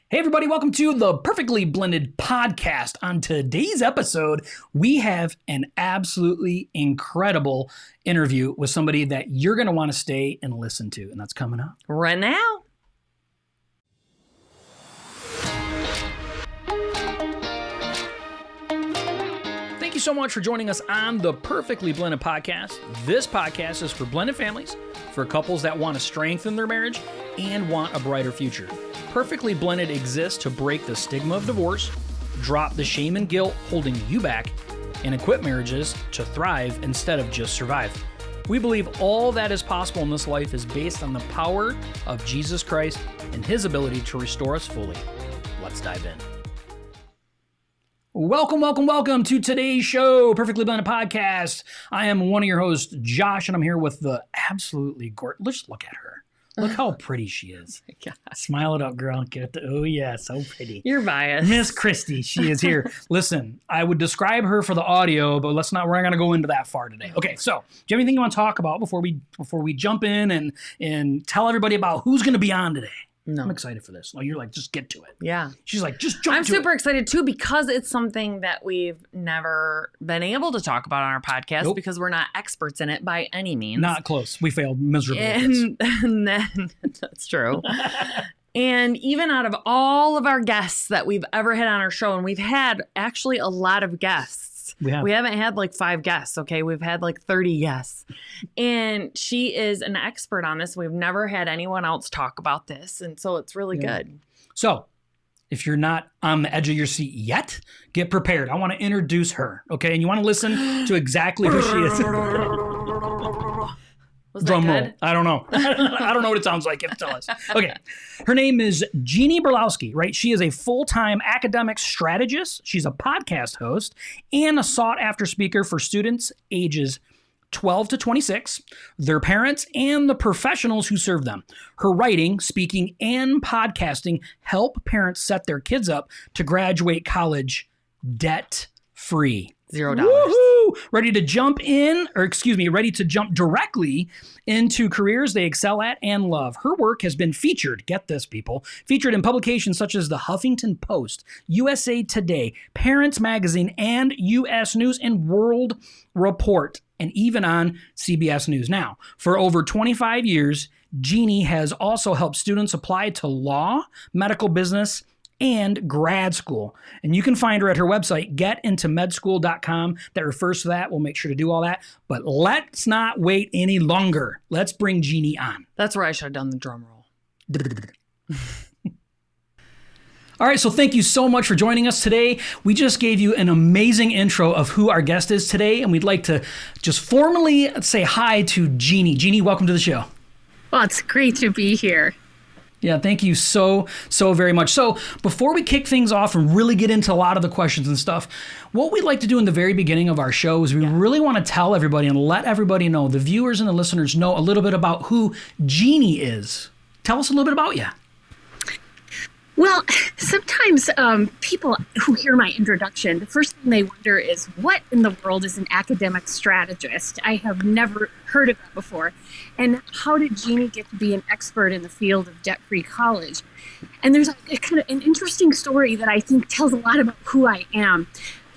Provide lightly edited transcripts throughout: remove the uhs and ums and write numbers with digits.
Hey everybody, welcome to the Perfectly Blended podcast. On today's episode, we have an absolutely incredible interview with somebody that you're going to want to stay and listen to, and that's coming up right now. Thank you so much for joining us on the Perfectly Blended podcast. This podcast is for blended families, for couples that want to strengthen their marriage and want a brighter future. Perfectly Blended exists to break the stigma of divorce, drop the shame and guilt holding you back, and equip marriages to thrive instead of just survive. We believe all that is possible in this life is based on the power of Jesus Christ and His ability to restore us fully. Let's dive in. Welcome to today's show, Perfectly Blended Podcast. I am one of your hosts, Josh, and I'm here with the absolutely gorgeous. Let's look at her. Look how pretty she is. Oh my God. Smile it up, girl. Oh, yeah, so pretty. You're biased. Miss Christie, she is here. Listen, I would describe her for the audio, but we're not going to go into that far today. Okay, so do you have anything you want to talk about before we jump in and tell everybody about who's going to be on today? No. I'm excited for this. Well, you're like, just get to it. Yeah. She's like, just jump to it. I'm super excited too because it's something that we've never been able to talk about on our podcast because we're not experts in it by any means. Not close. We failed miserably. And then that's true. And even out of all of our guests that we've ever had on our show, and we've had actually a lot of guests. We haven't had like 5 guests, okay? We've had like 30 guests. And she is an expert on this. We've never had anyone else talk about this. And so it's really good. So if you're not on the edge of your seat yet, get prepared. I want to introduce her, okay? And you want to listen to exactly who she is. Was Drum that roll. good? I don't know. I don't know what it sounds like. Tell us. Okay. Her name is Jeannie Burlowski, right? She is a full-time academic strategist. She's a podcast host and a sought-after speaker for students ages 12 to 26, their parents, and the professionals who serve them. Her writing, speaking, and podcasting help parents set their kids up to graduate college debt-free. $0. Woohoo! Ready to jump directly into careers they excel at and love. Her work has been featured, get this people, featured in publications such as the Huffington Post, USA Today, Parents Magazine, and U.S. News and World Report, and even on CBS News Now. For over 25 years, Jeannie has also helped students apply to law, medical business, and grad school. And you can find her at her website, getintomedschool.com. That refers to that. We'll make sure to do all that. But let's not wait any longer. Let's bring Jeannie on. That's where I should have done the drum roll. All right, so thank you so much for joining us today. We just gave you an amazing intro of who our guest is today, and we'd like to just formally say hi to Jeannie. Jeannie, welcome to the show. Well, it's great to be here. Yeah, thank you so very much. So before we kick things off and really get into a lot of the questions and stuff, what we'd like to do in the very beginning of our show is we really want to tell everybody and let everybody know, the viewers and the listeners know a little bit about who Jeannie is. Tell us a little bit about you. Well, sometimes people who hear my introduction, the first thing they wonder is, what in the world is an academic strategist? I have never heard of that before. And how did Jeannie get to be an expert in the field of debt-free college? And there's a kind of an interesting story that I think tells a lot about who I am.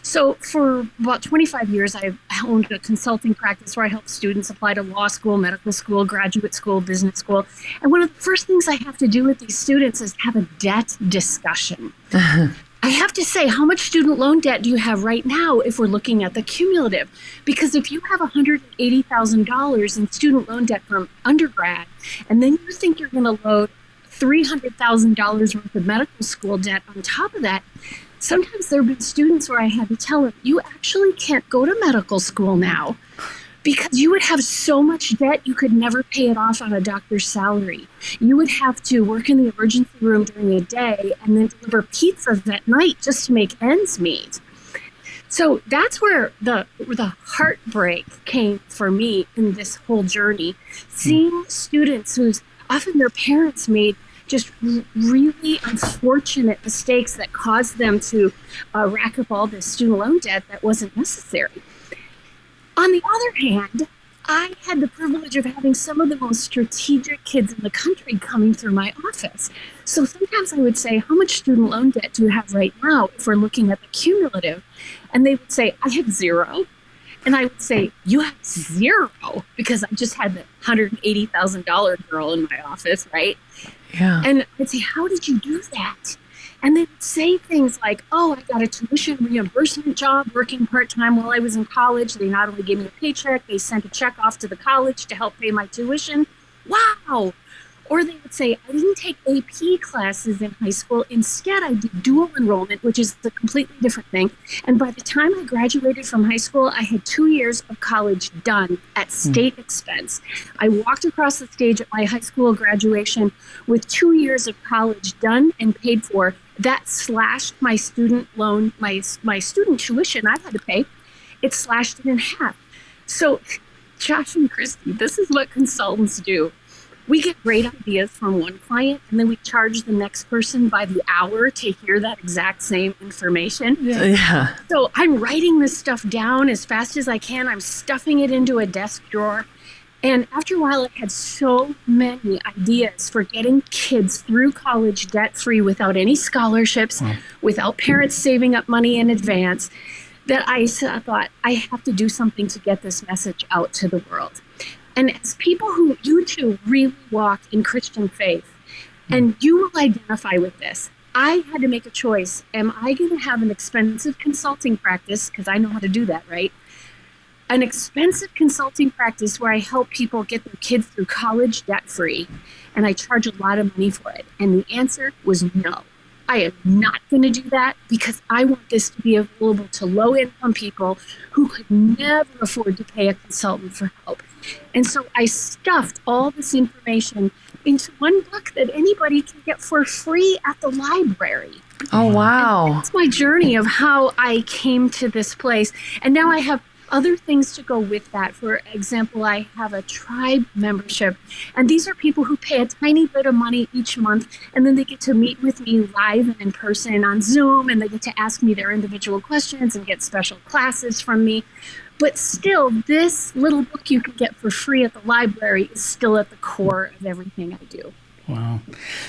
So for about 25 years, I've owned a consulting practice where I help students apply to law school, medical school, graduate school, business school. And one of the first things I have to do with these students is have a debt discussion. I have to say, how much student loan debt do you have right now if we're looking at the cumulative? Because if you have $180,000 in student loan debt from undergrad, and then you think you're going to load $300,000 worth of medical school debt on top of that, sometimes there have been students where I had to tell them, you actually can't go to medical school now because you would have so much debt you could never pay it off on a doctor's salary. You would have to work in the emergency room during the day and then deliver pizzas at night just to make ends meet. So that's where the heartbreak came for me in this whole journey. Seeing students whose often their parents made just really unfortunate mistakes that caused them to rack up all this student loan debt that wasn't necessary. On the other hand, I had the privilege of having some of the most strategic kids in the country coming through my office. So sometimes I would say, how much student loan debt do you have right now if we're looking at the cumulative? And they would say, I have zero. And I would say, you have zero, because I just had the $180,000 girl in my office, right? Yeah. And I'd say, how did you do that? And they would say things like, oh, I got a tuition reimbursement job working part-time while I was in college. They not only gave me a paycheck, they sent a check off to the college to help pay my tuition. Wow. Or they would say, I didn't take AP classes in high school. Instead, I did dual enrollment, which is a completely different thing. And by the time I graduated from high school, I had 2 years of college done at state expense. I walked across the stage at my high school graduation with 2 years of college done and paid for. That slashed my student loan, my student tuition I had to pay. It slashed it in half. So, Josh and Christy, this is what consultants do. We get great ideas from one client, and then we charge the next person by the hour to hear that exact same information. Yeah. So I'm writing this stuff down as fast as I can. I'm stuffing it into a desk drawer. And after a while, I had so many ideas for getting kids through college debt-free without any scholarships, without parents saving up money in advance, that I thought, I have to do something to get this message out to the world. And as people who, you two really walk in Christian faith, and you will identify with this, I had to make a choice. Am I going to have an expensive consulting practice, because I know how to do that, right? An expensive consulting practice where I help people get their kids through college debt-free, and I charge a lot of money for it. And the answer was no. I am not going to do that, because I want this to be available to low-income people who could never afford to pay a consultant for help. And so I stuffed all this information into one book that anybody can get for free at the library. Oh, wow. And that's my journey of how I came to this place. And now I have other things to go with that. For example, I have a tribe membership, and these are people who pay a tiny bit of money each month, and then they get to meet with me live and in person on Zoom, and they get to ask me their individual questions and get special classes from me. But still, this little book you can get for free at the library is still at the core of everything I do. Wow.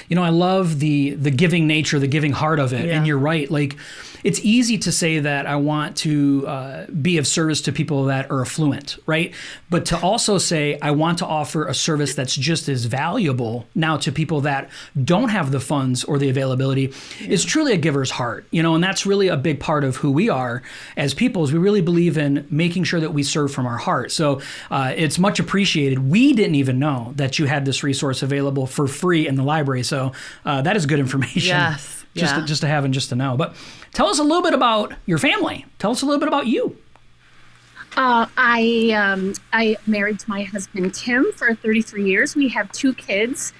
You know, I love the giving nature, the giving heart of it. Yeah. And you're right. Like, it's easy to say that I want to be of service to people that are affluent, right? But to also say I want to offer a service that's just as valuable now to people that don't have the funds or the availability is truly a giver's heart, you know, and that's really a big part of who we are as people, is we really believe in making sure that we serve from our heart. So it's much appreciated. We didn't even know that you had this resource available for free in the library. So that is good information. Yes. Just to have and just to know. But tell us a little bit about your family. Tell us a little bit about you. I married to my husband, Tim, for 33 years. We have 2 kids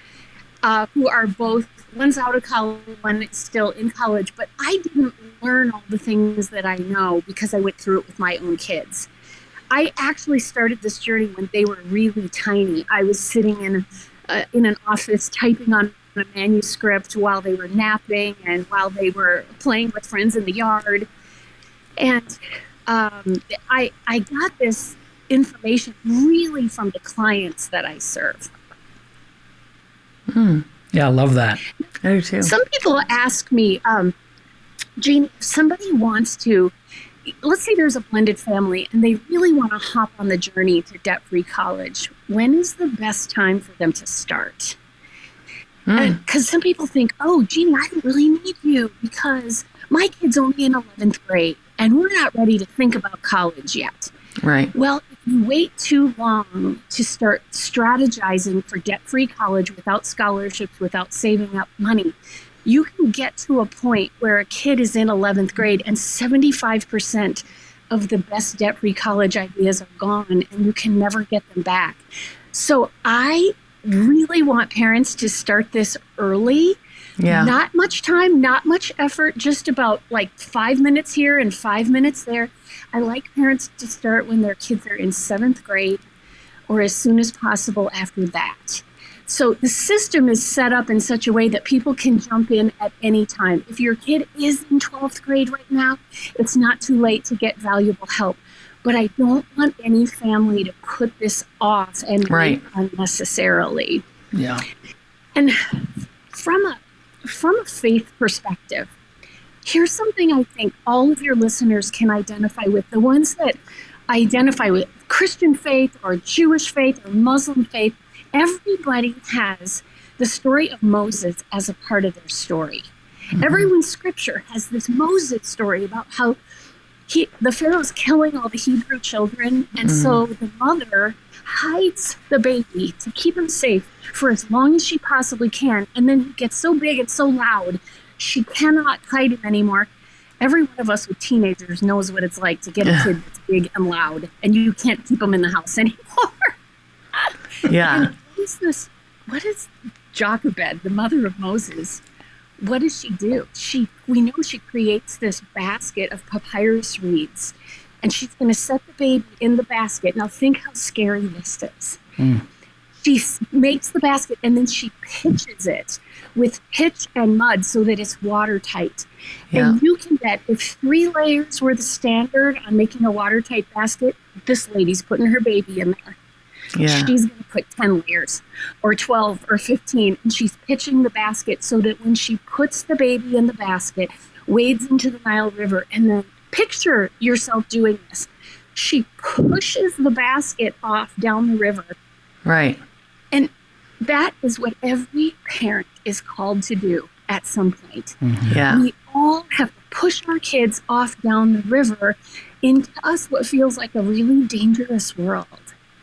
who are both, one's out of college, one is still in college. But I didn't learn all the things that I know because I went through it with my own kids. I actually started this journey when they were really tiny. I was sitting in an office typing on a manuscript while they were napping and while they were playing with friends in the yard. And I got this information really from the clients that I serve. Yeah, I love that. I do too. Some people ask me, Jeannie, if somebody wants to, let's say there's a blended family and they really want to hop on the journey to debt-free college, when is the best time for them to start? Because some people think, oh, Jeannie, I don't really need you because my kid's only in 11th grade and we're not ready to think about college yet. Right. Well, if you wait too long to start strategizing for debt-free college without scholarships, without saving up money, you can get to a point where a kid is in 11th grade and 75% of the best debt-free college ideas are gone and you can never get them back. So I really want parents to start this early. Yeah. Not much time, not much effort, just about like 5 minutes here and 5 minutes there. I like parents to start when their kids are in 7th grade or as soon as possible after that. So the system is set up in such a way that people can jump in at any time. If your kid is in 12th grade right now, it's not too late to get valuable help. but I don't want any family to put this off and wait unnecessarily. Yeah. And from a faith perspective, here's something I think all of your listeners can identify with. The ones that identify with Christian faith or Jewish faith or Muslim faith, everybody has the story of Moses as a part of their story. Mm-hmm. Everyone's scripture has this Moses story about how the Pharaoh's killing all the Hebrew children, and so the mother hides the baby to keep him safe for as long as she possibly can, and then he gets so big and so loud, she cannot hide him anymore. Every one of us with teenagers knows what it's like to get a kid that's big and loud, and you can't keep them in the house anymore. Yeah. And what is Jochebed, the mother of Moses? What does she do? We know she creates this basket of papyrus reeds, and she's going to set the baby in the basket. Now think how scary this is. She makes the basket, and then she pitches it with pitch and mud so that it's watertight. Yeah. And you can bet if 3 layers were the standard on making a watertight basket, this lady's putting her baby in there. Yeah. She's going to put 10 layers or 12 or 15, and she's pitching the basket so that when she puts the baby in the basket, wades into the Nile River, and then picture yourself doing this. She pushes the basket off down the river. Right. And that is what every parent is called to do at some point. Mm-hmm. Yeah. We all have to push our kids off down the river into us what feels like a really dangerous world.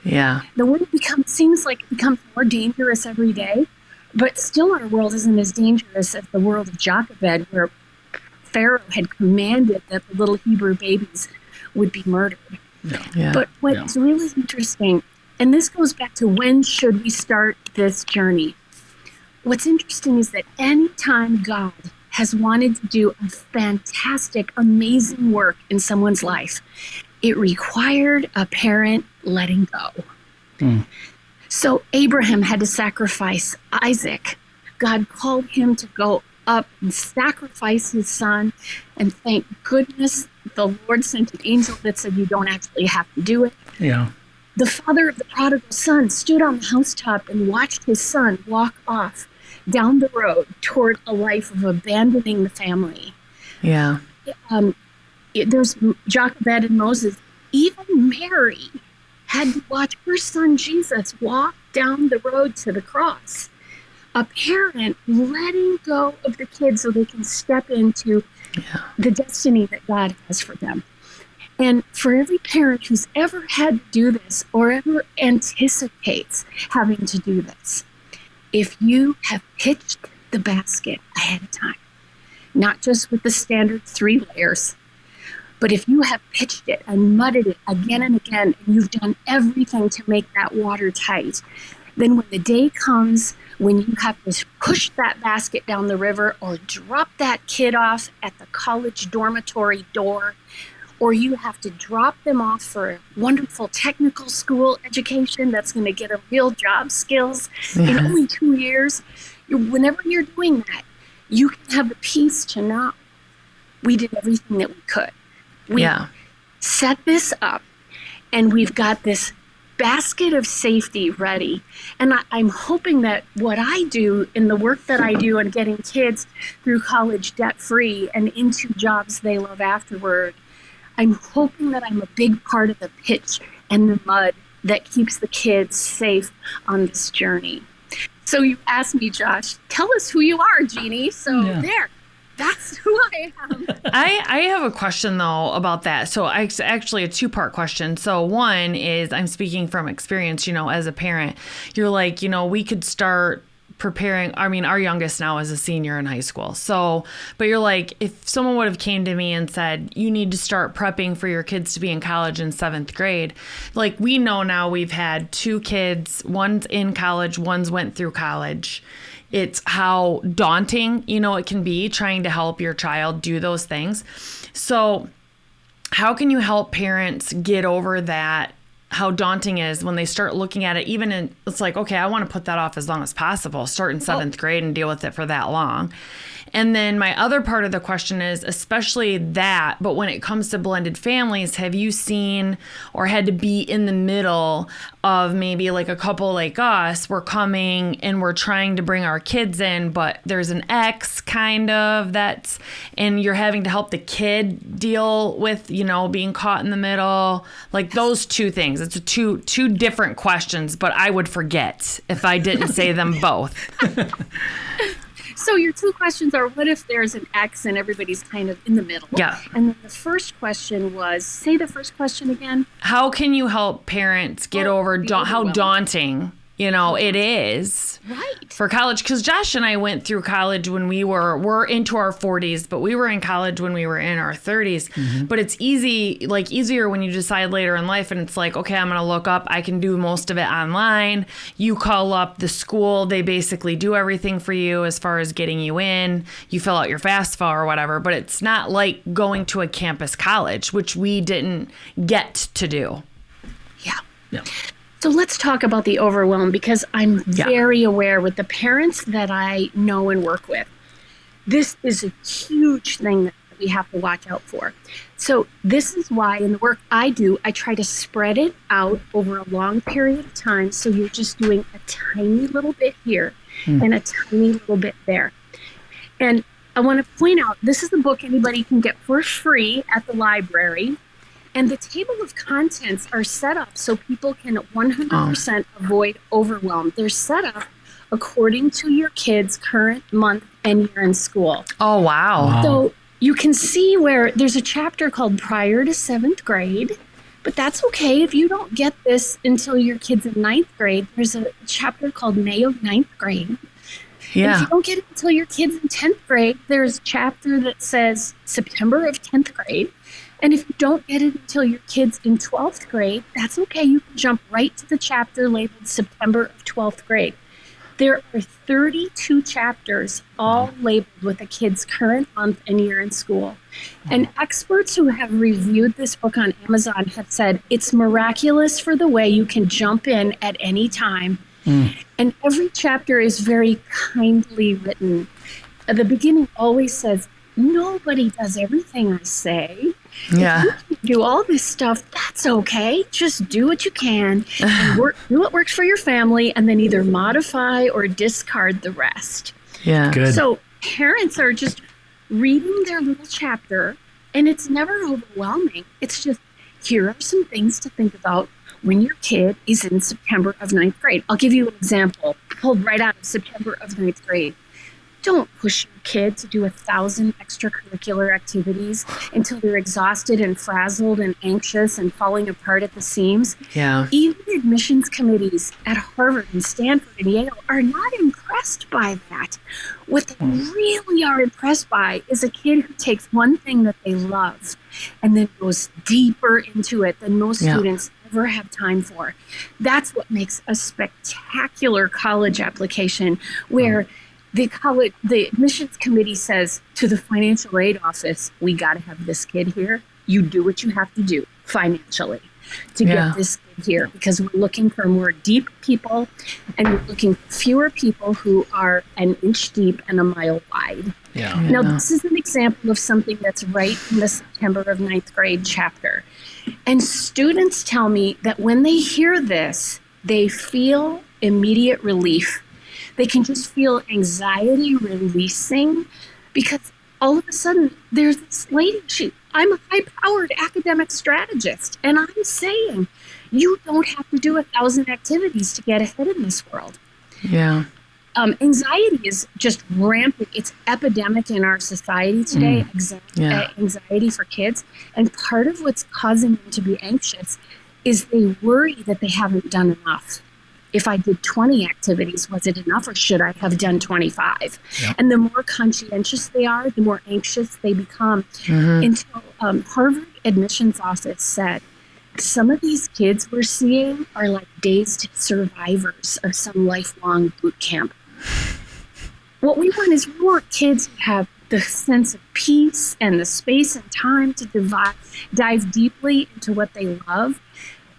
Yeah. The world seems like it becomes more dangerous every day, but still our world isn't as dangerous as the world of Jochebed, where Pharaoh had commanded that the little Hebrew babies would be murdered. Yeah. But what's really interesting, and this goes back to when should we start this journey? What's interesting is that anytime God has wanted to do a fantastic, amazing work in someone's life, it required a parent letting go. So Abraham had to sacrifice Isaac. God called him to go up and sacrifice his son. And thank goodness the Lord sent an angel that said, you don't actually have to do it. Yeah. The father of the prodigal son stood on the housetop and watched his son walk off down the road toward a life of abandoning the family. Yeah. There's Jochebed and Moses. Even Mary had to watch her son Jesus walk down the road to the cross. A parent letting go of the kids so they can step into the destiny that God has for them. And for every parent who's ever had to do this or ever anticipates having to do this, if you have pitched the basket ahead of time, not just with the standard 3 layers, but if you have pitched it and mudded it again and again, and you've done everything to make that watertight, then when the day comes when you have to push that basket down the river or drop that kid off at the college dormitory door, or you have to drop them off for a wonderful technical school education that's going to get a real job skills in only 2 years, whenever you're doing that, you can have the peace to know we did everything that we could. We set this up, and we've got this basket of safety ready. And I'm hoping that what I do in the work that I do and getting kids through college debt-free and into jobs they love afterward, I'm hoping that I'm a big part of the pitch and the mud that keeps the kids safe on this journey. So you asked me, Josh, tell us who you are, Jeannie. So there. That's who I am. I have a question, though, about that. So it's actually a 2-part question. So one is, I'm speaking from experience, as a parent. You're like, we could start preparing. I mean, our youngest now is a senior in high school. So, but you're like, if someone would have came to me and said, you need to start prepping for your kids to be in college in 7th grade. Like, we know now we've had 2 kids, one's in college, one's went through college. It's how daunting, it can be trying to help your child do those things. So how can you help parents get over that how daunting is when they start looking at it, even in, it's like, okay, I want to put that off as long as possible, start in seventh grade and deal with it for that long. And then my other part of the question is, especially that, but when it comes to blended families, have you seen or had to be in the middle of maybe like a couple like us, we're coming and we're trying to bring our kids in, but there's an ex kind of that's, and you're having to help the kid deal with, you know, being caught in the middle, like those two things. It's two different questions, but I would forget if I didn't say them both. So your two questions are, what if there's an ex and everybody's kind of in the middle? Yeah. And then the first question was, say the first question again. How can you help parents get over how daunting, you know, it is for college? Because Josh and I went through college when we're into our 40s, but we were in college when we were in our 30s. Mm-hmm. But it's easier when you decide later in life and it's like, okay, I'm going to look up. I can do most of it online. You call up the school. They basically do everything for you as far as getting you in. You fill out your FAFSA or whatever. But it's not like going to a campus college, which we didn't get to do. Yeah. So let's talk about the overwhelm, because I'm very aware with the parents that I know and work with. This is a huge thing that we have to watch out for. So this is why in the work I do, I try to spread it out over a long period of time. So you're just doing a tiny little bit here and a tiny little bit there. And I want to point out, this is a book anybody can get for free at the library. And the table of contents are set up so people can 100% avoid overwhelm. They're set up according to your kid's current month and year in school. Oh, wow. So you can see where there's a chapter called Prior to 7th grade, but that's okay if you don't get this until your kid's in 9th grade. There's a chapter called May of 9th grade. Yeah. And if you don't get it until your kid's in 10th grade, there's a chapter that says September of 10th grade. And if you don't get it until your kid's in 12th grade, that's okay. You can jump right to the chapter labeled September of 12th grade. There are 32 chapters, all labeled with a kid's current month and year in school. And experts who have reviewed this book on Amazon have said it's miraculous for the way you can jump in at any time. And every chapter is very kindly written. The beginning always says, nobody does everything I say. Yeah. If you can do all this stuff, that's okay. Just do what you can and do what works for your family, and then either modify or discard the rest. Yeah. Good. So parents are just reading their little chapter, and it's never overwhelming. It's just, here are some things to think about when your kid is in September of 9th grade. I'll give you an example pulled right out of September of 9th grade. Don't push your kid to do 1,000 extracurricular activities until they're exhausted and frazzled and anxious and falling apart at the seams. Yeah. Even admissions committees at Harvard and Stanford and Yale are not impressed by that. What they really are impressed by is a kid who takes one thing that they love and then goes deeper into it than most students ever have time for. That's what makes a spectacular college application, where the admissions committee says to the financial aid office, we got to have this kid here. You do what you have to do financially to get this kid here, because we're looking for more deep people, and we're looking for fewer people who are an inch deep and a mile wide. Yeah. Now, this is an example of something that's right in the September of 9th grade chapter. And students tell me that when they hear this, they feel immediate relief. They can just feel anxiety releasing, because all of a sudden there's this lady, I'm a high-powered academic strategist, and I'm saying you don't have to do 1,000 activities to get ahead in this world. Yeah. Anxiety is just rampant. It's epidemic in our society today, anxiety for kids. And part of what's causing them to be anxious is they worry that they haven't done enough. If I did 20 activities, was it enough, or should I have done 25? Yep. And the more conscientious they are, the more anxious they become. Until Harvard admissions office said, some of these kids we're seeing are like dazed survivors of some lifelong boot camp. What we want is we want kids who have the sense of peace and the space and time to dive deeply into what they love.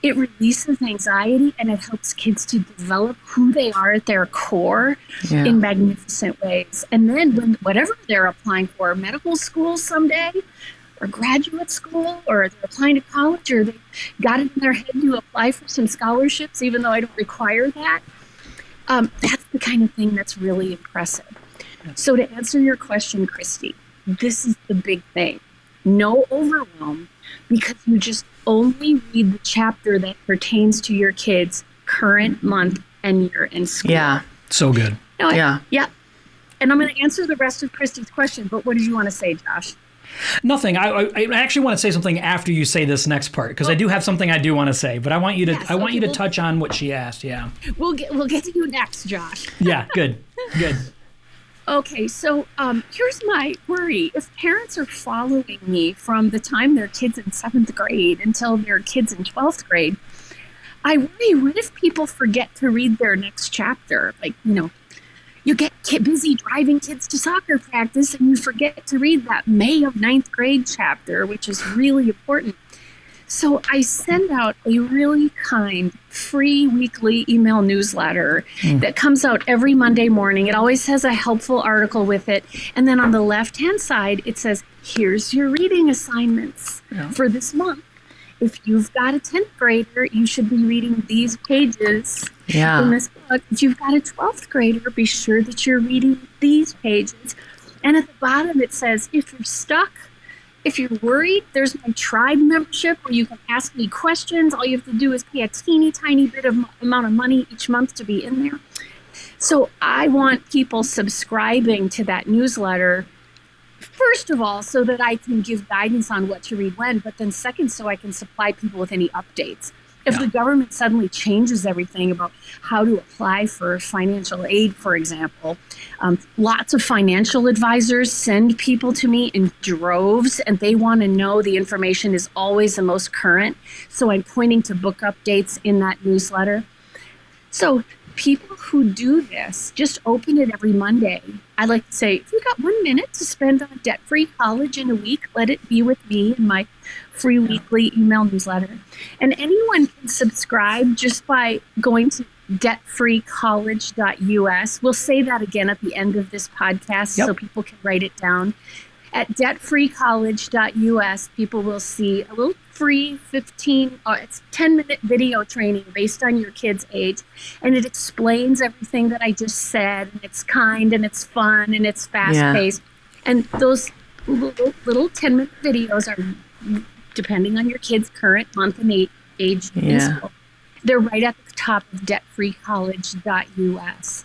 It releases anxiety and it helps kids to develop who they are at their core in magnificent ways. And then whatever they're applying for, medical school someday, or graduate school, or they're applying to college, or they got it in their head to apply for some scholarships, even though I don't require that. That's the kind of thing that's really impressive. So to answer your question, Christy, this is the big thing. No overwhelm, because you just only read the chapter that pertains to your kids' current month and year in school. Yeah. So good. No, yeah. And I'm going to answer the rest of Christy's question, but what did you want to say, Josh? Nothing. I actually want to say something after you say this next part, because I do have something I do want to say, but I want you to touch on what she asked. Yeah. We'll get to you next, Josh. Yeah. Good. Okay, so here's my worry. If parents are following me from the time their kid's in 7th grade until their kid's in 12th grade, I worry, what if people forget to read their next chapter? Like, you get busy driving kids to soccer practice and you forget to read that May of 9th grade chapter, which is really important. So I send out a really kind, free weekly email newsletter that comes out every Monday morning. It always has a helpful article with it. And then on the left-hand side, it says, here's your reading assignments for this month. If you've got a 10th grader, you should be reading these pages in this book. If you've got a 12th grader, be sure that you're reading these pages. And at the bottom, it says, if you're stuck, if you're worried, there's my tribe membership where you can ask me questions. All you have to do is pay a teeny tiny bit of amount of money each month to be in there. So I want people subscribing to that newsletter, first of all, so that I can give guidance on what to read when, but then second, so I can supply people with any updates. If the government suddenly changes everything about how to apply for financial aid, for example, lots of financial advisors send people to me in droves, and they want to know the information is always the most current. So I'm pointing to book updates in that newsletter. So people who do this, just open it every Monday. I like to say, if you got 1 minute to spend on debt-free college in a week, let it be with me in my free weekly email newsletter. And anyone can subscribe just by going to debtfreecollege.us. We'll say that again at the end of this podcast so people can write it down. At debtfreecollege.us, people will see a little free 10-minute video training based on your kid's age. And it explains everything that I just said. And it's kind and it's fun and it's fast-paced. And those little 10-minute videos are depending on your kid's current month and age in school. They're right at the top of debtfreecollege.us.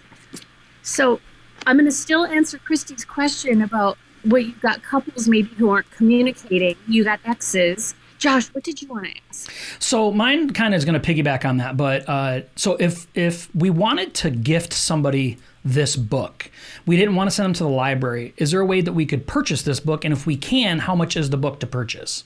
So I'm going to still answer Christy's question about what you've got couples maybe who aren't communicating. You got exes. Josh, what did you want to ask? So mine kind of is going to piggyback on that. But so if we wanted to gift somebody this book, we didn't want to send them to the library, is there a way that we could purchase this book? And if we can, how much is the book to purchase?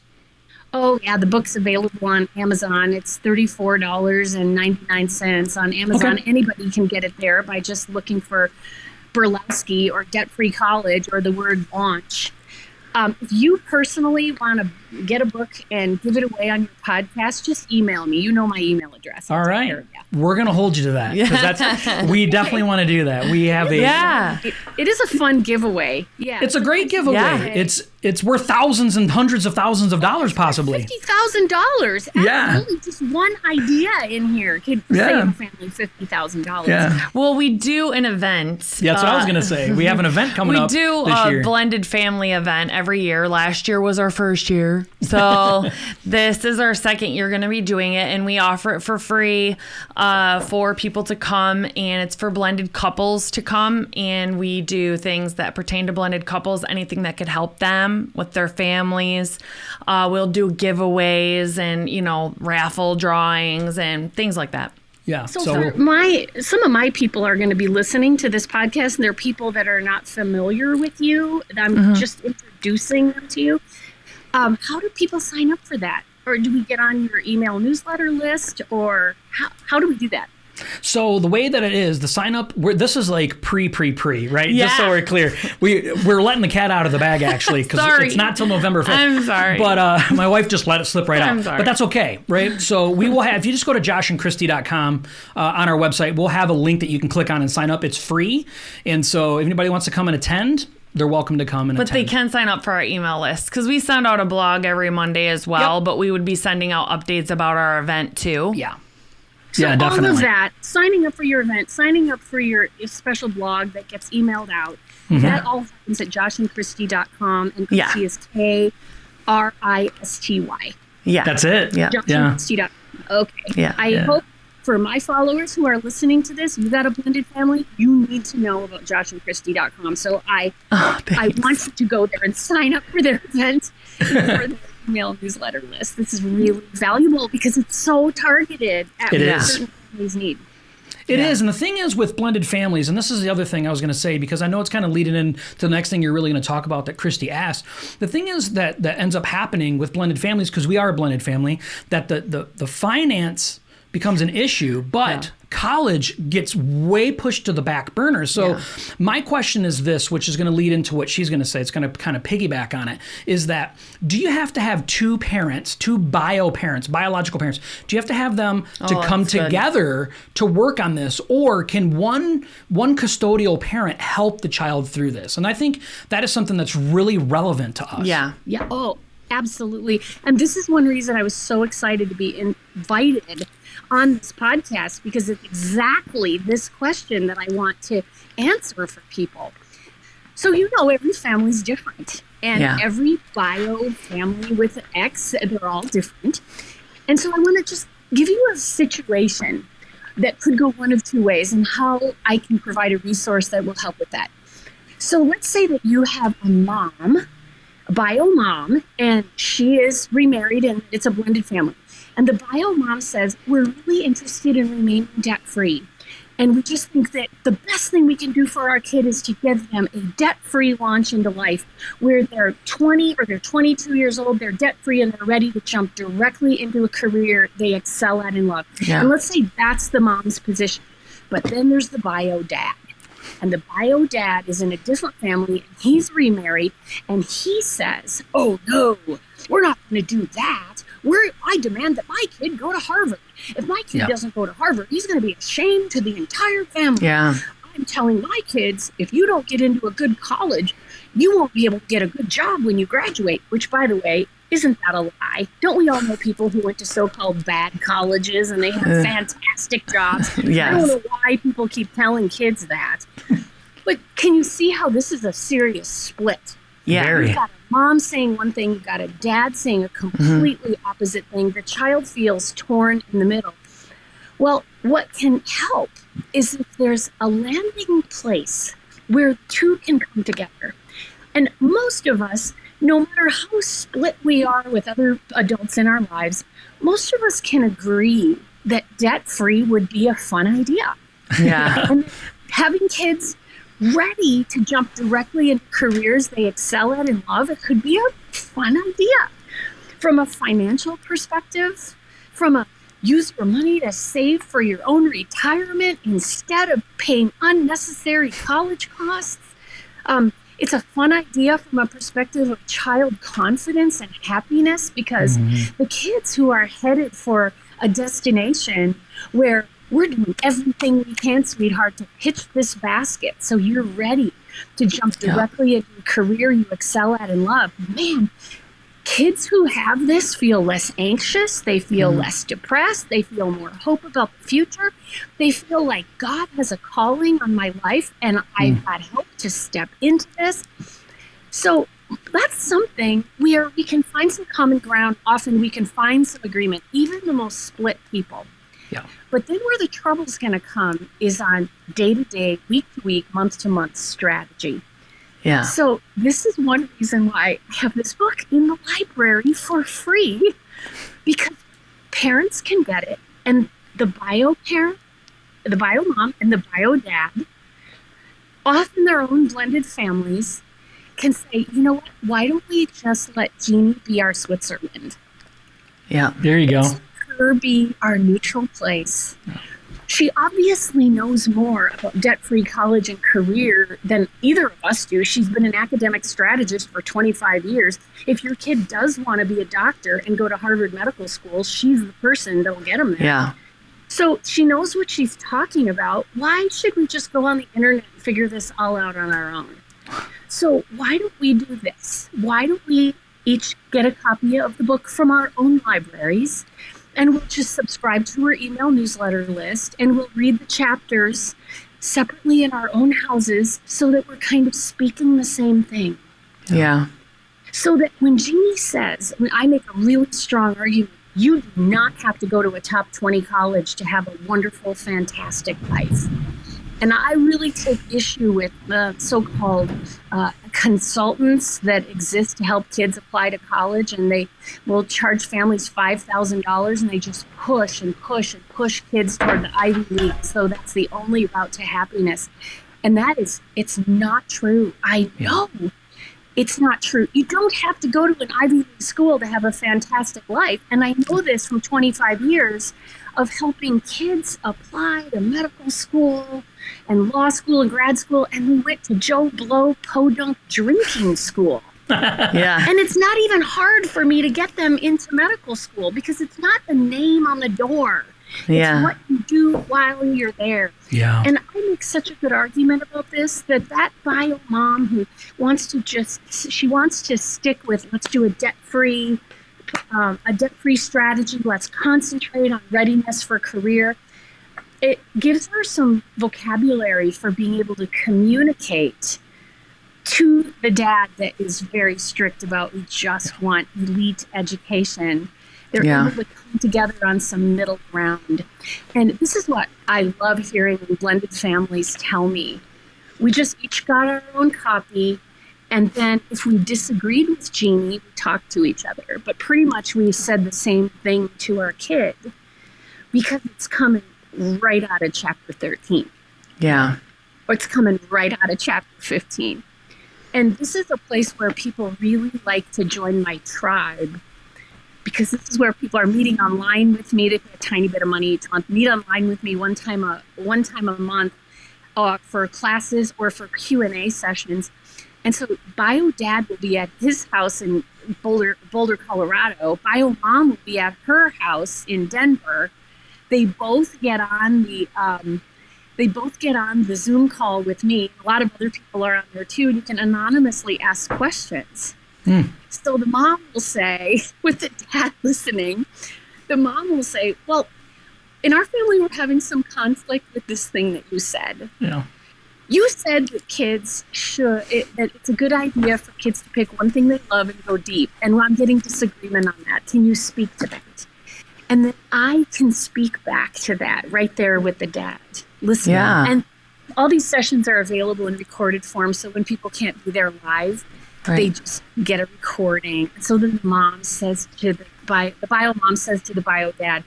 Oh, yeah, the book's available on Amazon. It's $34.99 on Amazon. Okay. Anybody can get it there by just looking for Burlowski or Debt Free College or the word launch. If you personally want to get a book and give it away on your podcast, just email me. You know my email address. All right. We're going to hold you to that. We definitely want to do that. We have it is a fun giveaway. Yeah. It's a great giveaway. Yeah. It's worth thousands and hundreds of thousands of dollars possibly. $50,000. Yeah. Just one idea in here could save a family $50,000. Yeah. Well, we do an event. That's what I was going to say. We have an event coming up this year. We do a blended family event every year. Last year was our first year. So this is our second year going to be doing it, and we offer it for free for people to come, and it's for blended couples to come, and we do things that pertain to blended couples, anything that could help them with their families. We'll do giveaways and, raffle drawings and things like that. Yeah. So some of my people are going to be listening to this podcast, and they're people that are not familiar with you. I'm just introducing them to you. How do people sign up for that? Or do we get on your email newsletter list? Or how do we do that? So the way that it is, the sign up, this is like pre, right? Yeah. Just so we're clear. We're letting the cat out of the bag, actually, because it's not till November 5th. I'm sorry. But my wife just let it slip right out. Sorry. But that's okay, right? So we will have, if you just go to joshandchristy.com on our website, we'll have a link that you can click on and sign up. It's free. And so if anybody wants to come and attend, they're welcome to come and attend. But they can sign up for our email list because we send out a blog every Monday as well, but we would be sending out updates about our event too. Yeah. So yeah, definitely. all of that, signing up for your event, signing up for your special blog that gets emailed out, that all happens at joshandchristy.com, and Christy is Kristy. Yeah. That's it. Yeah. joshandchristy.com. Okay. Yeah. I hope for my followers who are listening to this, you got a blended family, you need to know about joshandchristy.com. So I want you to go there and sign up for their event and for their email newsletter list. This is really valuable because it's so targeted at what certain families need. It is. And the thing is with blended families, and this is the other thing I was going to say, because I know it's kind of leading into the next thing you're really going to talk about that Kristy asked. The thing is that ends up happening with blended families, because we are a blended family, that the finance becomes an issue, but college gets way pushed to the back burner. So my question is this, which is going to lead into what she's going to say. It's going to kind of piggyback on it, is that do you have to have two biological parents? Do you have to have them to come together to work on this? Or can one custodial parent help the child through this? And I think that is something that's really relevant to us. Yeah. Oh, absolutely. And this is one reason I was so excited to be invited on this podcast, because it's exactly this question that I want to answer for people. So, every family's different, and every bio family with an X, they're all different. And so I want to just give you a situation that could go one of two ways, and how I can provide a resource that will help with that. So let's say that you have a bio mom, and she is remarried, and it's a blended family. And the bio mom says, we're really interested in remaining debt-free. And we just think that the best thing we can do for our kid is to give them a debt-free launch into life, where they're 20 or they're 22 years old, they're debt-free, and they're ready to jump directly into a career they excel at and love. Yeah. And let's say that's the mom's position. But then there's the bio dad. And the bio dad is in a different family, and he's remarried, and he says, oh, no, we're not going to do that. I demand that my kid go to Harvard. If my kid doesn't go to Harvard, he's going to be ashamed to the entire family. Yeah. I'm telling my kids, if you don't get into a good college, you won't be able to get a good job when you graduate, which, by the way, isn't that a lie? Don't we all know people who went to so-called bad colleges and they have fantastic jobs? Yes. I don't know why people keep telling kids that. But can you see how this is a serious split? Yeah. You've got a mom saying one thing, you've got a dad saying a completely opposite thing. The child feels torn in the middle. Well, what can help is if there's a landing place where two can come together. And most of us, no matter how split we are with other adults in our lives, most of us can agree that debt-free would be a fun idea. Yeah. And having kids ready to jump directly into careers they excel at and love, it could be a fun idea. From a financial perspective, from a use your money to save for your own retirement instead of paying unnecessary college costs. It's a fun idea from a perspective of child confidence and happiness, because the kids who are headed for a destination where we're doing everything we can, sweetheart, to pitch this basket so you're ready to jump directly into a career you excel at and love. Man, kids who have this feel less anxious. They feel less depressed. They feel more hope about the future. They feel like God has a calling on my life and I've got hope to step into this. So that's something where we can find some common ground. Often we can find some agreement, even the most split people. Yeah. But then where the trouble's going to come is on day-to-day, week-to-week, month-to-month strategy. Yeah. So this is one reason why I have this book in the library for free, because parents can get it. And the bio parent, the bio mom, and the bio dad, often their own blended families, can say, you know what, why don't we just let Jeannie be our Switzerland? Yeah. There you go. Her be our neutral place. She obviously knows more about debt-free college and career than either of us do. She's been an academic strategist for 25 years. If your kid does want to be a doctor and go to Harvard Medical School, she's the person that'll get him there. Yeah. So she knows what she's talking about. Why should we just go on the internet and figure this all out on our own? So why don't we do this? Why don't we each get a copy of the book from our own libraries, and we'll just subscribe to her email newsletter list, and we'll read the chapters separately in our own houses so that we're kind of speaking the same thing. Yeah. So that when Jeannie says, I make a really strong argument, you do not have to go to a top 20 college to have a wonderful, fantastic life. And I really take issue with the so-called consultants that exist to help kids apply to college, and they will charge families $5,000, and they just push and push and push kids toward the Ivy League. So that's the only route to happiness. And it's not true. I know it's not true. You don't have to go to an Ivy League school to have a fantastic life. And I know this from 25 years of helping kids apply to medical school and law school and grad school, and we went to Joe Blow podunk drinking school. Yeah. And it's not even hard for me to get them into medical school because it's not the name on the door. Yeah. It's what you do while you're there. Yeah. And I make such a good argument about this, that bio mom who wants to stick with, let's do a debt-free strategy. Let's concentrate on readiness for career. It gives her some vocabulary for being able to communicate to the dad that is very strict about, we just want elite education. They're able to come together on some middle ground. And this is what I love hearing when blended families tell me. We just each got our own copy. And then if we disagreed with Jeannie, we talked to each other. But pretty much we said the same thing to our kid because it's coming right out of chapter 13. Yeah. Or it's coming right out of chapter 15. And this is a place where people really like to join my tribe, because this is where people are meeting online with me to pay a tiny bit of money each month, meet online with me one time a month for classes or for Q&A sessions. And so Bio Dad will be at his house in Boulder, Colorado. Bio Mom will be at her house in Denver. They both get on the Zoom call with me. A lot of other people are on there too, and you can anonymously ask questions. So the mom will say, with the dad listening, the mom will say, well, in our family, we're having some conflict with this thing that you said. Yeah. You said that that it's a good idea for kids to pick one thing they love and go deep. And I'm getting disagreement on that. Can you speak to that? And then I can speak back to that right there with the dad. Listen. Yeah. And all these sessions are available in recorded form. So when people can't be there live, they just get a recording. And so then the mom says to the bio mom says to the bio dad,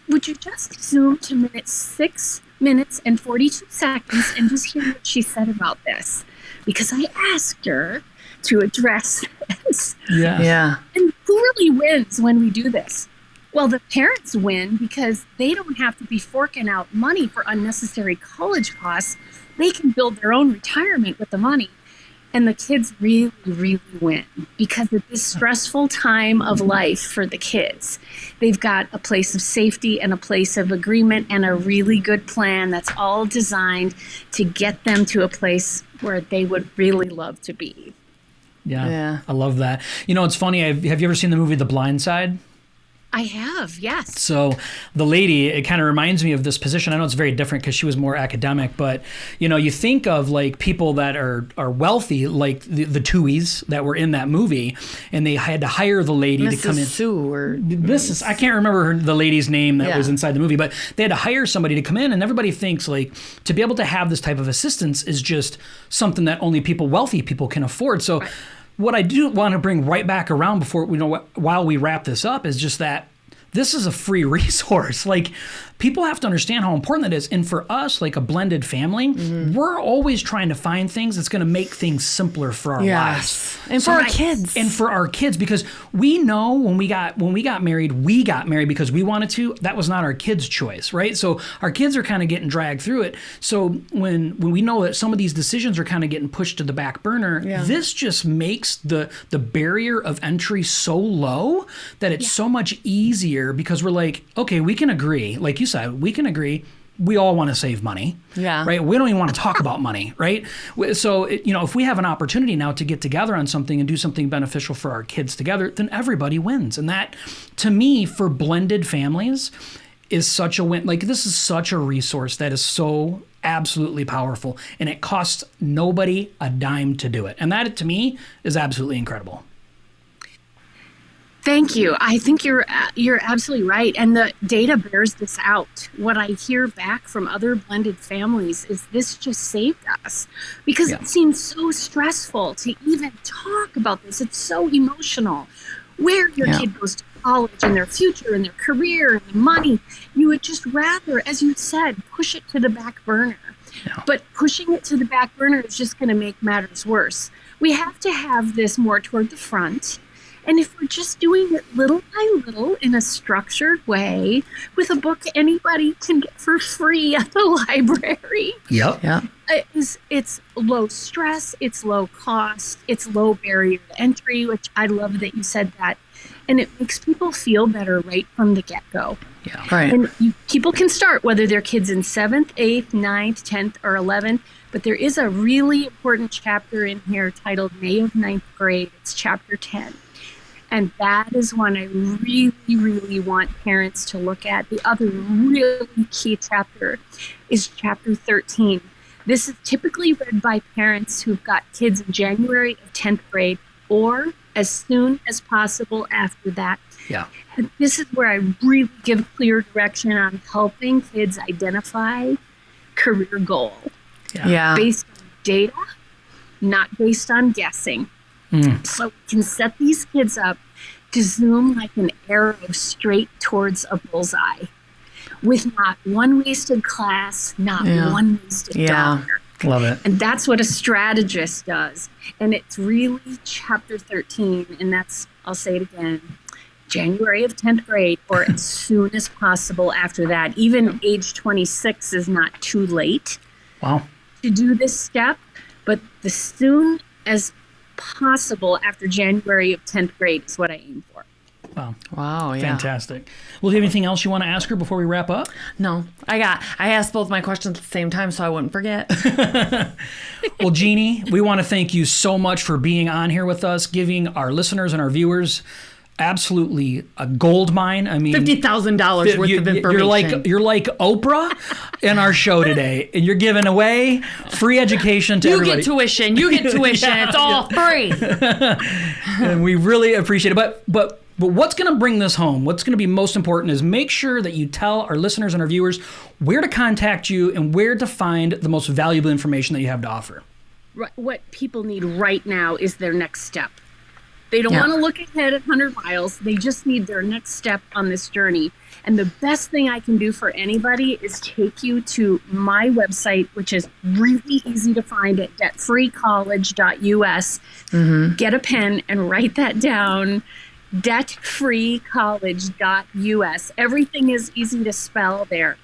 would you just zoom to 6 minutes and 42 seconds and just hear what she said about this? Because I asked her to address this. Yeah. And who really wins when we do this? Well, the parents win because they don't have to be forking out money for unnecessary college costs. They can build their own retirement with the money. And the kids really, really win because at this stressful time of life for the kids, they've got a place of safety and a place of agreement and a really good plan that's all designed to get them to a place where they would really love to be. Yeah. I love that. You know, it's funny. Have you ever seen the movie The Blind Side? I have, yes. So the lady, it kind of reminds me of this position. I know it's very different because she was more academic, but you know, you think of like people that are wealthy, like the Tuohys that were in that movie, and they had to hire the lady to come in. Sue or Mrs. I can't remember the lady's name that was inside the movie, but they had to hire somebody to come in, and everybody thinks like to be able to have this type of assistance is just something that only wealthy people can afford. So. Right. What I do want to bring right back around while we wrap this up is just that this is a free resource. Like, people have to understand how important that is. And for us, like a blended family, we're always trying to find things that's going to make things simpler for our lives. And for our kids. And for our kids, because we know when we got married because we wanted to. That was not our kids' choice, right? So our kids are kind of getting dragged through it. So when we know that some of these decisions are kind of getting pushed to the back burner, this just makes the barrier of entry so low that it's so much easier, because we're like, okay, we can agree. Like you said, we can agree. We all want to save money, right? We don't even want to talk about money, right? So, if we have an opportunity now to get together on something and do something beneficial for our kids together, then everybody wins. And that, to me, for blended families, is such a win. Like, this is such a resource that is so absolutely powerful, and it costs nobody a dime to do it. And that, to me, is absolutely incredible. Thank you. I think you're absolutely right. And the data bears this out. What I hear back from other blended families is this just saved us, because it seems so stressful to even talk about this. It's so emotional. Where your kid goes to college and their future and their career and money, you would just rather, as you said, push it to the back burner. Yeah. But pushing it to the back burner is just going to make matters worse. We have to have this more toward the front. And if we're just doing it little by little in a structured way with a book anybody can get for free at the library. It's low stress, it's low cost, it's low barrier to entry, which I love that you said that. And it makes people feel better right from the get-go. Yeah, right. And people can start, whether their kids in 7th, 8th, 9th, 10th, or 11th. But there is a really important chapter in here titled May of 9th Grade. It's chapter 10. And that is one I really, really want parents to look at. The other really key chapter is chapter 13. This is typically read by parents who've got kids in January of 10th grade or as soon as possible after that. Yeah. And this is where I really give clear direction on helping kids identify career goal. Yeah. Based on data, not based on guessing. So we can set these kids up to zoom like an arrow straight towards a bullseye, with not one wasted class, not one wasted dollar. Love it. And that's what a strategist does. And it's really chapter 13, and that's, I'll say it again, January of 10th grade, or as soon as possible after that. Even age 26 is not too late to do this step, but the soon as possible after January of 10th grade is what I aim for. Wow, yeah. Fantastic. Well, do you have anything else you want to ask her before we wrap up? No. I asked both my questions at the same time so I wouldn't forget. Well, Jeannie, we want to thank you so much for being on here with us, giving our listeners and our viewers absolutely a gold mine. I mean, $50,000 worth of information. You're like Oprah in our show today, and you're giving away free education to everybody. You get tuition. It's all free. And we really appreciate it. But what's going to bring this home, what's going to be most important, is make sure that you tell our listeners and our viewers where to contact you and where to find the most valuable information that you have to offer. What people need right now is their next step. They don't want to look ahead at 100 miles. They just need their next step on this journey. And the best thing I can do for anybody is take you to my website, which is really easy to find at debtfreecollege.us. Get a pen and write that down. Debtfreecollege.us. Everything is easy to spell there.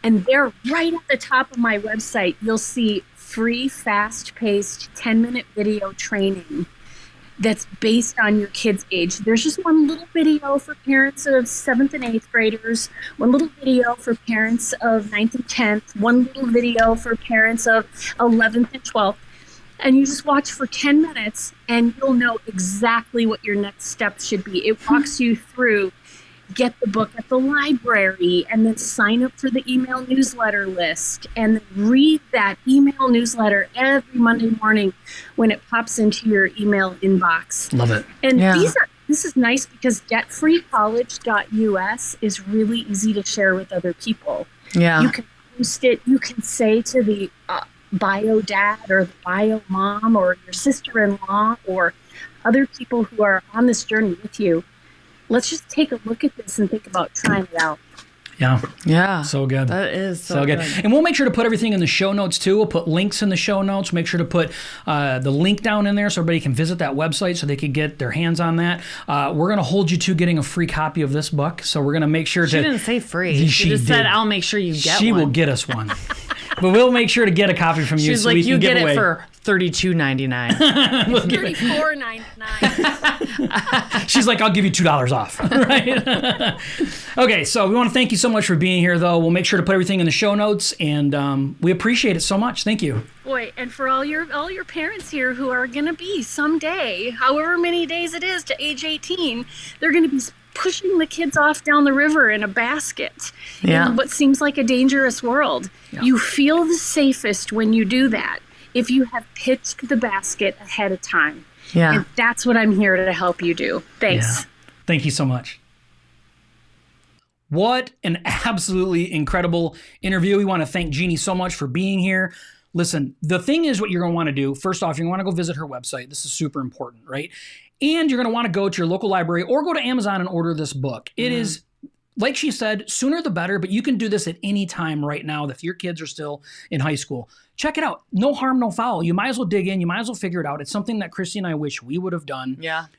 And there, right at the top of my website, you'll see free, fast-paced 10-minute video training that's based on your kid's age. There's just one little video for parents of 7th and 8th graders, one little video for parents of 9th and 10th, one little video for parents of 11th and 12th. And you just watch for 10 minutes and you'll know exactly what your next step should be. It walks you through, get the book at the library, and then sign up for the email newsletter list, and then read that email newsletter every Monday morning when it pops into your email inbox. Love it. And this is nice because debtfreecollege.us is really easy to share with other people. Yeah. You can post it. You can say to the bio dad or the bio mom or your sister-in-law or other people who are on this journey with you, let's just take a look at this and think about trying it out. Yeah. Yeah. So good. That is so good. And we'll make sure to put everything in the show notes too. We'll put links in the show notes. Make sure to put the link down in there so everybody can visit that website so they can get their hands on that. We're going to hold you to getting a free copy of this book. So we're going to make sure She didn't say free. She just said, I'll make sure you get one. She will get us one. But we'll make sure to get a copy from you. She's so like, we can you give get away. it for $32.99. $34.99. She's like, I'll give you $2 off. Right? Okay, so we want to thank you so much for being here, though. We'll make sure to put everything in the show notes, and we appreciate it so much. Thank you. Boy, and for all your parents here who are going to be someday, however many days it is to age 18, they're going to be pushing the kids off down the river in a basket in what seems like a dangerous world. Yeah. You feel the safest when you do that if you have pitched the basket ahead of time. Yeah. And that's what I'm here to help you do. Thanks. Yeah. Thank you so much. What an absolutely incredible interview. We want to thank Jeannie so much for being here. Listen, the thing is what you're going to want to do. First off, you're going to want to go visit her website. This is super important, right? And you're going to want to go to your local library or go to Amazon and order this book. It is, like she said, sooner the better, but you can do this at any time right now if your kids are still in high school. Check it out. No harm, no foul. You might as well dig in. You might as well figure it out. It's something that Christy and I wish we would have done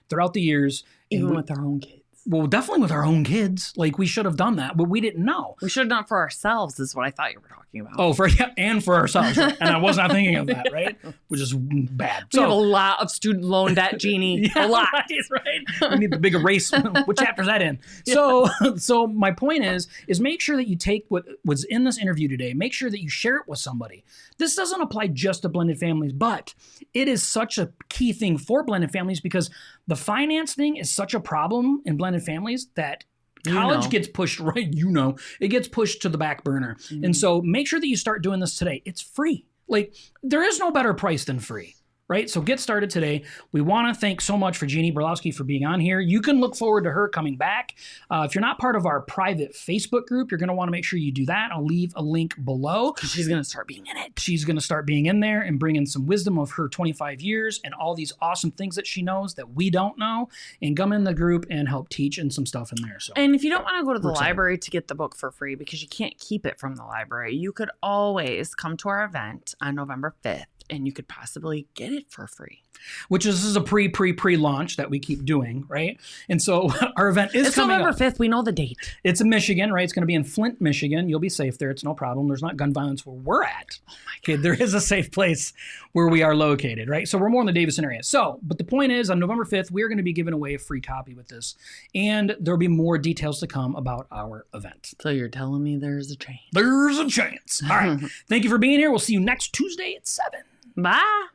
throughout the years. Even with our own kids. Well, definitely with our own kids. Like, we should have done that, but we didn't know. We should have done it for ourselves is what I thought you were talking about. Oh, and for ourselves. Right? And I was not thinking of that, right? Which is bad. We have a lot of student loan debt, Jeannie. A lot. Right. We need the big erase. What chapter is that in? So my point is make sure that you take what was in this interview today. Make sure that you share it with somebody. This doesn't apply just to blended families, but it is such a key thing for blended families because the finance thing is such a problem in blended families that college gets pushed, right? It gets pushed to the back burner. Mm-hmm. And so make sure that you start doing this today. It's free. Like, there is no better price than free. Right? So get started today. We want to thank so much for Jeannie Burlowski for being on here. You can look forward to her coming back. If you're not part of our private Facebook group, you're going to want to make sure you do that. I'll leave a link below. She's going to start being in it. She's going to start being in there and bring in some wisdom of her 25 years and all these awesome things that she knows that we don't know, and come in the group and help teach and some stuff in there. So, and if you don't want to go to the library to get the book for free because you can't keep it from the library, you could always come to our event on November 5th. And you could possibly get it for free. Which is a pre-launch that we keep doing, right? And so our event is coming November 5th. We know the date. It's in Michigan, right? It's going to be in Flint, Michigan. You'll be safe there. It's no problem. There's not gun violence where we're at. Oh my God. Okay, there is a safe place where we are located, right? So we're more in the Davison area. So, but the point is, on November 5th, we're going to be giving away a free copy with this. And there'll be more details to come about our event. So you're telling me there's a chance? There's a chance. All right. Thank you for being here. We'll see you next Tuesday at 7. Bye.